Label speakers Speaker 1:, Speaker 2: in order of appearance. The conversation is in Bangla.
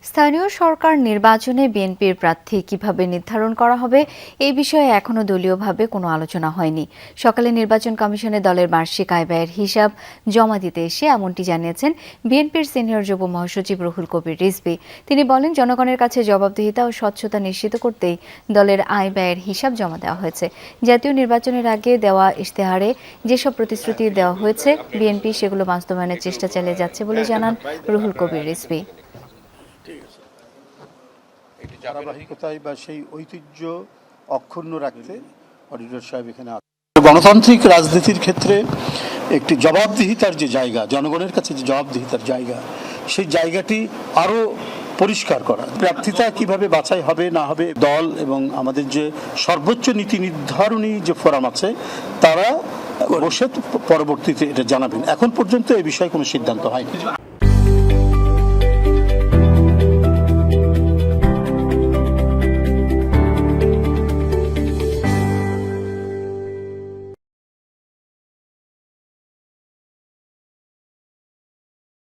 Speaker 1: স্থানীয় সরকার নির্বাচনে বিএনপির প্রার্থী কিভাবে নির্ধারণ করা হবে এই বিষয়ে এখনো দলীয়ভাবে কোনো আলোচনা হয়নি। সকালে নির্বাচন কমিশনে দলের বার্ষিক আয় ব্যয়ের হিসাব জমা দিতে এসে এমনটি জানিয়েছেন বিএনপির সিনিয়র যুব মহাসচিব রুহুল কবির রিজভী। তিনি বলেন, জনগণের কাছে জবাবদিহিতা ও স্বচ্ছতা নিশ্চিত করতেই দলের আয় ব্যয়ের হিসাব জমা দেওয়া হয়েছে। জাতীয় নির্বাচনের আগে দেওয়া ইশতেহারে যেসব প্রতিশ্রুতি দেওয়া হয়েছে বিএনপি সেগুলো বাস্তবায়নের চেষ্টা চালিয়ে যাচ্ছে বলে জানান রুহুল কবির রিজভী।
Speaker 2: ধারাবাহিকতায় বা সেই ঐতিহ্য অক্ষুণ্ণ রাখতে অডিটর সাহেব এখানে গণতান্ত্রিক রাজনীতির ক্ষেত্রে একটি জবাবদিহিতার যে জায়গা, জনগণের কাছে যে জবাবদিহিতার জায়গা, সেই জায়গাটি আরো পরিষ্কার করা, প্রার্থিতা কিভাবে বাছাই হবে না হবে, দল এবং আমাদের যে সর্বোচ্চ নীতি নির্ধারণী যে ফোরাম আছে তারা বসে পরবর্তীতে এটা জানাবেন। এখন পর্যন্ত এই বিষয়ে কোনো সিদ্ধান্ত হয়নি।